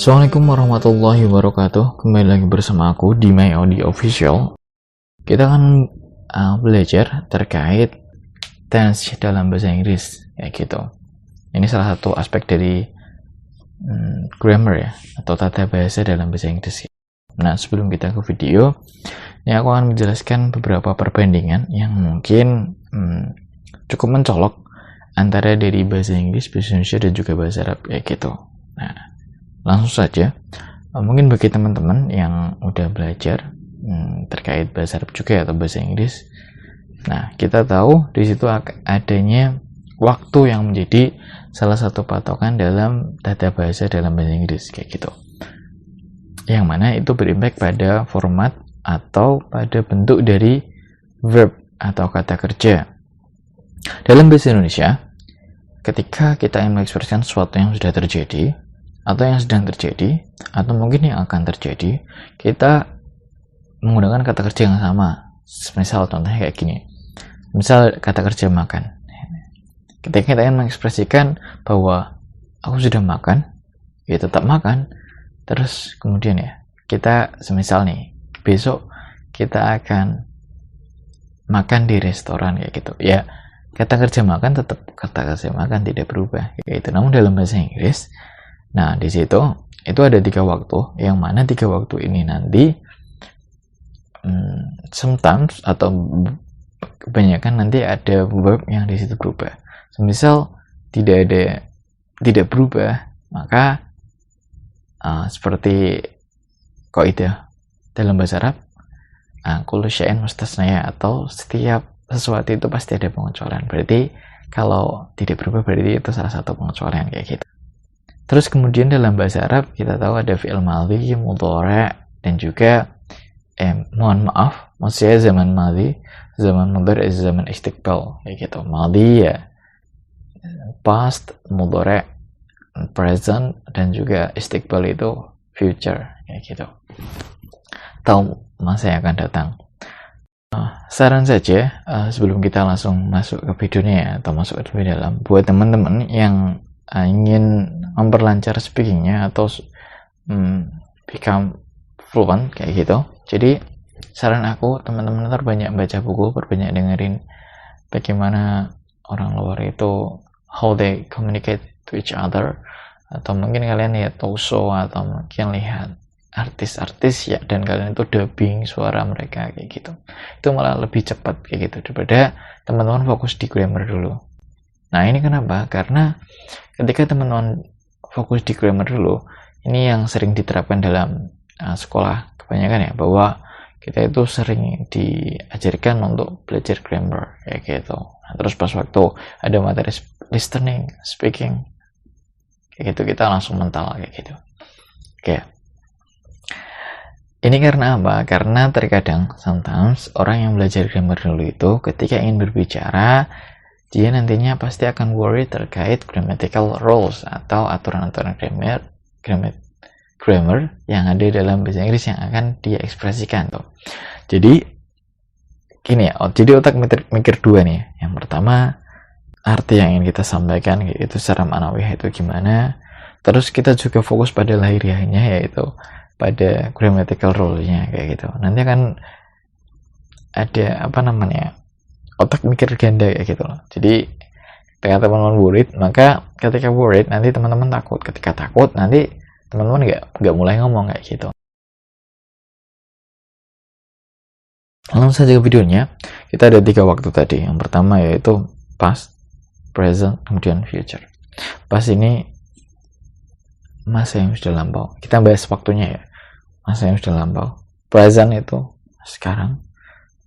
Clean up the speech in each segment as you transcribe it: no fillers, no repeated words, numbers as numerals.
Assalamualaikum warahmatullahi wabarakatuh. Kembali lagi bersama aku di My Audio Official. Kita akan belajar terkait tense dalam bahasa Inggris, kayak gitu. Ini salah satu aspek dari grammar ya, atau tata bahasa dalam bahasa Inggris. Nah, sebelum kita ke video, ini aku akan menjelaskan beberapa perbandingan yang mungkin cukup mencolok antara dari bahasa Inggris, bahasa Indonesia, dan juga bahasa Arab, kayak gitu. Nah, langsung saja, mungkin bagi teman-teman yang udah belajar terkait bahasa Arab juga atau bahasa Inggris, nah kita tahu di situ adanya waktu yang menjadi salah satu patokan dalam tata bahasa dalam bahasa Inggris, kayak gitu. Yang mana itu berimpact pada format atau pada bentuk dari verb atau kata kerja. Dalam bahasa Indonesia, ketika kita ingin mengekspresikan sesuatu yang sudah terjadi atau yang sedang terjadi, atau mungkin yang akan terjadi, kita menggunakan kata kerja yang sama. Misal contohnya kayak gini, misal kata kerja makan. Ketika kita ingin mengekspresikan bahwa aku sudah makan, ya tetap makan. Terus kemudian ya, kita semisal nih, besok kita akan makan di restoran, kayak gitu. Ya, kata kerja makan tetap kata kerja makan, tidak berubah, kayak gitu. Namun dalam bahasa Inggris, nah, di situ itu ada 3 waktu, yang mana 3 waktu ini nanti sometimes atau kebanyakan nanti ada verb yang di situ berubah. Semisal tidak berubah, maka seperti kaidah dalam bahasa Arab, kullu syai'in mustasna, atau setiap sesuatu itu pasti ada pengecualian. Berarti kalau tidak berubah berarti itu salah satu pengecualian, kayak gitu. Terus kemudian dalam bahasa Arab kita tahu ada fi'il madhi, mudhari', dan juga mohon maaf, maksudnya zaman madhi, zaman mudhari', zaman istiqbal, kayak gitu. Madhi ya past, mudhari' present, dan juga istiqbal itu future, kayak gitu. Tahu masa yang akan datang. Saran saja sebelum kita langsung masuk ke videonya ya, atau masuk ke lebih dalam, buat teman-teman yang ingin memperlancar speakingnya atau become fluent, kayak gitu. Jadi saran aku, teman-teman banyak baca buku, perbanyak dengerin bagaimana orang luar itu how they communicate to each other, atau mungkin kalian lihat talk show, atau mungkin lihat artis-artis ya, dan kalian itu dubbing suara mereka, kayak gitu. Itu malah lebih cepat, kayak gitu, daripada teman-teman fokus di grammar dulu. Nah, ini kenapa? Karena ketika teman-teman fokus di grammar dulu, ini yang sering diterapkan dalam sekolah kebanyakan ya, bahwa kita itu sering diajarkan untuk belajar grammar, kayak gitu. Nah, terus pas waktu ada materi listening, speaking, kayak gitu, kita langsung mental, kayak gitu. Oke. Ini karena apa? Karena terkadang sometimes orang yang belajar grammar dulu itu ketika ingin berbicara, dia nantinya pasti akan worry terkait grammatical rules atau aturan-aturan grammar yang ada dalam bahasa Inggris yang akan dia ekspresikan tuh. Jadi gini ya, jadi otak mikir 2 nih. Yang pertama, arti yang ingin kita sampaikan, yaitu secara ma'nawi itu gimana. Terus kita juga fokus pada lahiriahnya, yaitu pada grammatical rule-nya, kayak gitu. Nanti akan ada otak mikir ganda, kayak gitu loh. Jadi ketika teman-teman worried, maka ketika worried nanti teman-teman takut. Ketika takut nanti teman-teman nggak mulai ngomong, kayak gitu. Langsung saja ke videonya. Kita ada 3 waktu tadi. Yang pertama yaitu past, present, kemudian future. Past ini masa yang sudah lampau. Kita bahas waktunya ya, masa yang sudah lampau. Present itu sekarang,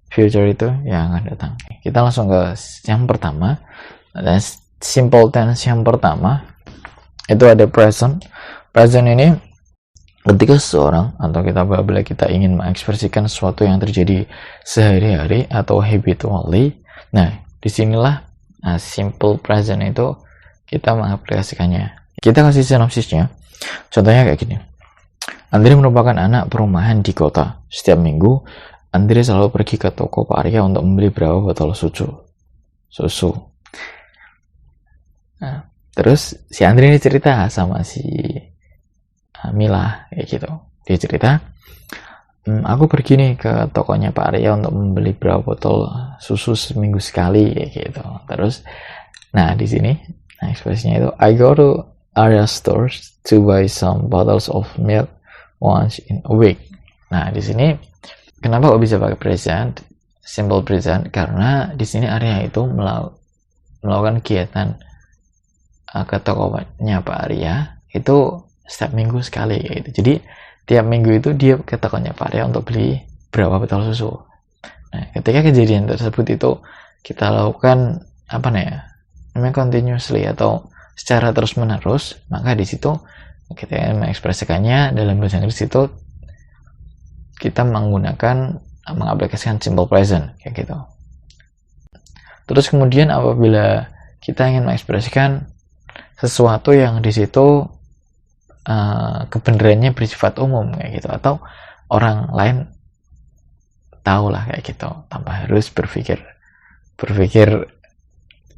future itu yang akan datang. Kita langsung ke yang pertama. Dan simple tense yang pertama itu ada present. Present ini ketika seseorang atau kita apabila kita ingin mengekspresikan sesuatu yang terjadi sehari-hari atau habitually. Nah, disinilah simple present itu kita mengaplikasikannya. Kita kasih sinopsisnya. Contohnya kayak gini. Andri merupakan anak perumahan di kota. Setiap minggu Andri selalu pergi ke toko Pak Arya untuk membeli beberapa botol susu. Nah, terus si Andri ini cerita sama si Mila, kayak gitu. Dia cerita, aku pergi nih ke tokonya Pak Arya untuk membeli berapa botol susu seminggu sekali, kayak gitu. Terus, nah di sini, nah ekspresinya itu, I go to Arya stores to buy some bottles of milk once in a week. Nah di sini, kenapa kok bisa pakai present, simple present? Karena di sini Arya itu melakukan kegiatan ke tokonya Pak Arya itu setiap minggu sekali gitu. Jadi tiap minggu itu dia ke tokonya Pak Arya untuk beli berapa botol susu. Nah, ketika kejadian tersebut itu kita lakukan namanya continuously atau secara terus menerus, maka di situ kita mengekspresikannya dalam bahasa Inggris itu kita mengaplikasikan simple present kayak gitu. Terus kemudian apabila kita ingin mengekspresikan sesuatu yang di situ kebenarannya bersifat umum kayak gitu, atau orang lain tahu lah kayak gitu tanpa harus berpikir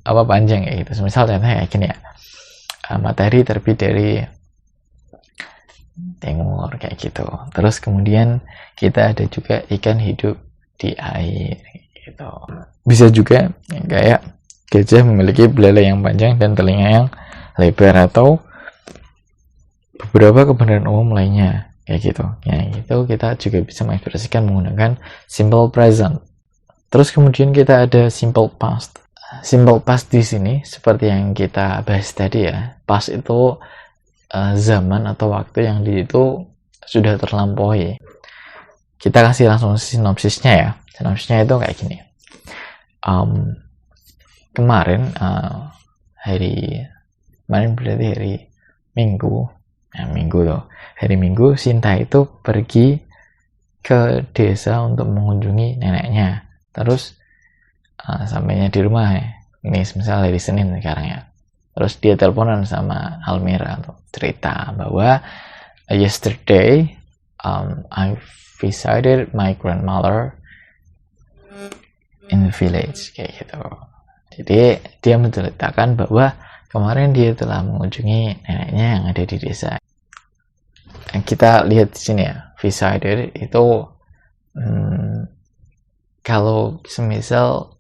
panjang kayak gitu. Misal contohnya kayak gini ya, matahari terbit dari timur kayak gitu. Terus kemudian kita ada juga ikan hidup di air gitu. Bisa juga kayak gajah memiliki belalai yang panjang dan telinga yang lebar, atau beberapa kebenaran umum lainnya kayak gitu. Ya, itu kita juga bisa mengekspresikan menggunakan simple present. Terus kemudian kita ada simple past. Simple past di sini seperti yang kita bahas tadi ya. Past itu zaman atau waktu yang itu sudah terlampaui. Kita kasih langsung sinopsisnya ya. Sinopsisnya itu kayak gini. Kemarin berarti hari Minggu. Nah, hari Minggu Sinta itu pergi ke desa untuk mengunjungi neneknya. Terus sampainya di rumah ya. Ini misalnya hari Senin sekarang ya. Terus dia teleponan sama Almira untuk cerita bahwa yesterday I visited my grandmother in the village kayak gitu. Jadi dia menceritakan bahwa kemarin dia telah mengunjungi neneknya yang ada di desa. Kita lihat di sini ya, visited itu kalau semisal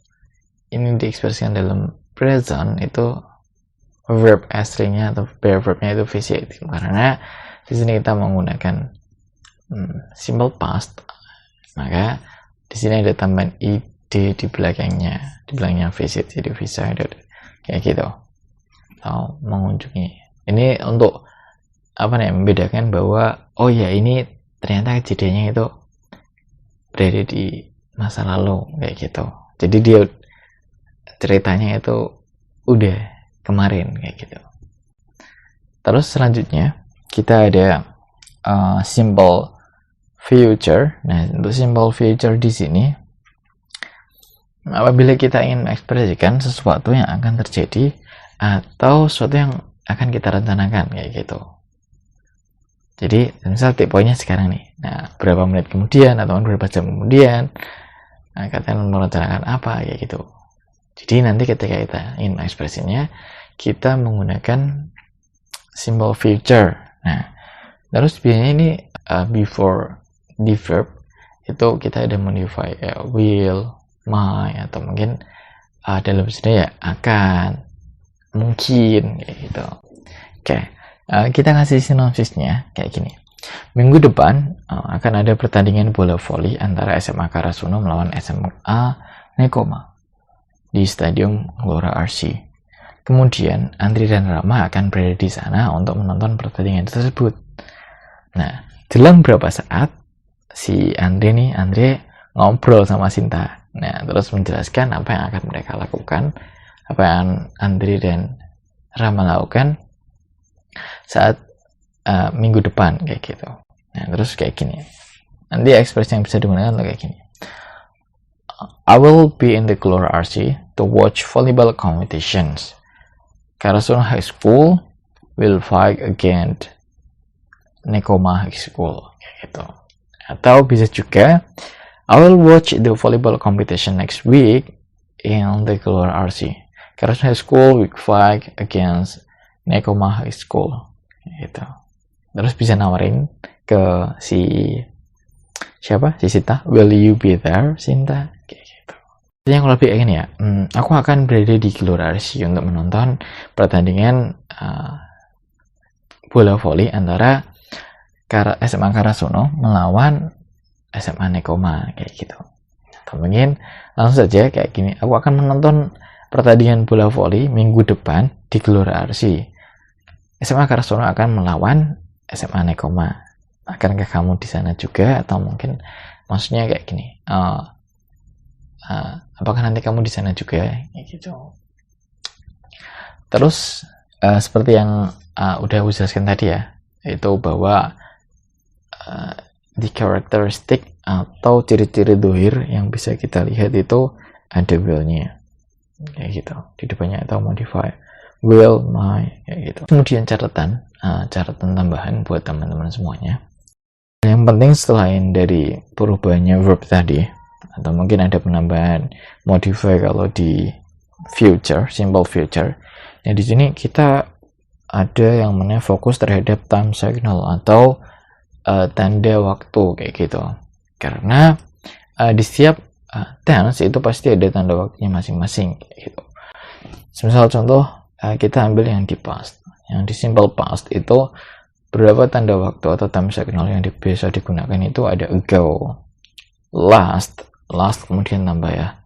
ini diekspresikan dalam present itu verb aslinya atau verbnya itu visit, karena di sini kita menggunakan simple past, maka di sini ada tambahan id di belakangnya visit, jadi visited kayak gitu, atau mengunjungi. Ini untuk membedakan bahwa oh ya ini ternyata kejadiannya itu berada di masa lalu kayak gitu. Jadi dia ceritanya itu udah kemarin kayak gitu. Terus selanjutnya kita ada simple future. Nah, untuk simple future di sini apabila kita ingin mengekspresikan sesuatu yang akan terjadi atau sesuatu yang akan kita rencanakan kayak gitu. Jadi misal titik poinnya sekarang nih, nah berapa menit kemudian atau berapa jam kemudian kalian merencanakan apa kayak gitu. Jadi nanti ketika kita ingin ekspresinya, kita menggunakan simple future. Nah, terus biasanya ini before the verb itu kita ada modify will, might, atau mungkin dalam bahasa ya akan, mungkin kayak gitu. Oke. Kita kasih sinopsisnya kayak gini. Minggu depan akan ada pertandingan bola voli antara SMA Karasuno melawan SMA Nekoma di Stadium Gelora RC. Kemudian Andri dan Rama akan berada di sana untuk menonton pertandingan tersebut. Nah, dalam beberapa saat si Andre ngobrol sama Sinta. Nah, terus menjelaskan apa yang akan mereka lakukan, apa yang Andri dan Rama lakukan saat minggu depan kayak gitu. Nah, terus kayak gini. Nanti ekspresi yang bisa digunakan kayak gini. I will be in the Gelora RC to watch volleyball competitions. Karasuno High School will fight against Nekoma High School kayak gitu. Atau bisa juga I will watch the volleyball competition next week in the Gelora RC. Karasuno High School will fight against Nekoma High School gitu. terus bisa nawarin ke si Sita, will you be there Sinta, kayak gitu. Yang lebih ingin ya, aku akan berada di Gelora RC untuk menonton pertandingan bola voli antara SMA Karasuno melawan SMA Nekoma, kayak gitu. Atau mungkin langsung saja kayak gini, aku akan menonton pertandingan bola voli minggu depan di Gelora RC. SMA Karasuno akan melawan SMA Nekoma. Akankah kamu di sana juga? Atau mungkin maksudnya kayak gini, apakah nanti kamu di sana juga? Kayak gitu. Terus seperti yang udah aku jelaskan tadi ya, itu bahwa di karakteristik atau ciri-ciri dohir yang bisa kita lihat itu ada will-nya, kayak gitu di depannya, atau modify will, my, kayak gitu. Kemudian catatan tambahan buat teman-teman semuanya. Yang penting selain dari perubahannya verb tadi, atau mungkin ada penambahan modify kalau di future, simple future. Nah di sini kita ada yang namanya fokus terhadap time signal atau tanda waktu, kayak gitu. Karena di setiap tense itu pasti ada tanda waktunya masing-masing, kayak gitu. Misal contoh kita ambil yang di past, yang di simple past itu berapa tanda waktu atau time signal yang biasa digunakan itu ada ago, last kemudian tambah ya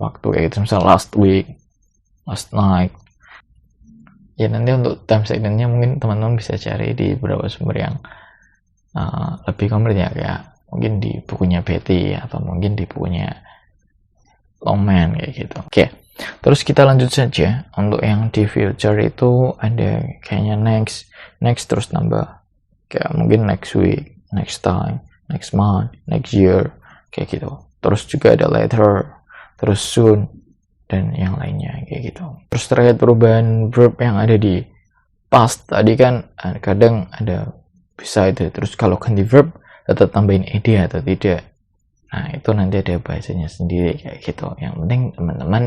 waktu, kayak gitu. Misal last week, last night. Ya nanti untuk time signalnya mungkin teman-teman bisa cari di beberapa sumber yang lebih komplit ya, kayak mungkin di bukunya Betty atau mungkin di bukunya Longman, kayak gitu. Oke, terus kita lanjut saja. Untuk yang di future itu ada kayaknya next terus tambah kayak mungkin next week, next time, next month, next year, kayak gitu. Terus juga ada later, terus soon, dan yang lainnya, kayak gitu. Terus terkait perubahan verb yang ada di past tadi kan kadang ada bisa itu, terus kalau ganti verb tetap tambahin ed atau tidak, nah itu nanti ada bahasanya sendiri, kayak gitu. Yang penting teman-teman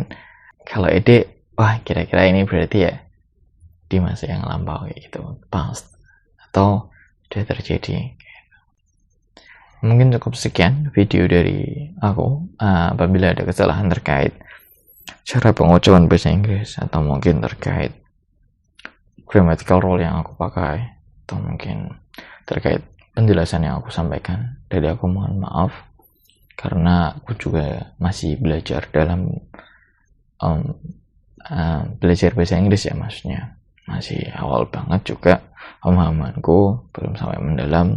kalau ed, wah kira-kira ini berarti ya di masa yang lampau, kayak gitu, past atau sudah terjadi. Mungkin cukup sekian video dari aku. Apabila ada kesalahan terkait cara pengucapan bahasa Inggris atau mungkin terkait grammatical rule yang aku pakai atau mungkin terkait penjelasan yang aku sampaikan, dari aku mohon maaf karena aku juga masih belajar dalam belajar bahasa Inggris ya, maksudnya masih awal banget juga, pemahamanku belum sampai mendalam,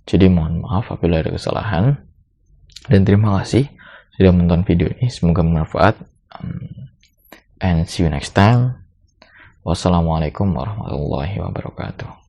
jadi mohon maaf apabila ada kesalahan, dan terima kasih sudah menonton video ini, semoga bermanfaat. And see you next time. Wassalamualaikum warahmatullahi wabarakatuh.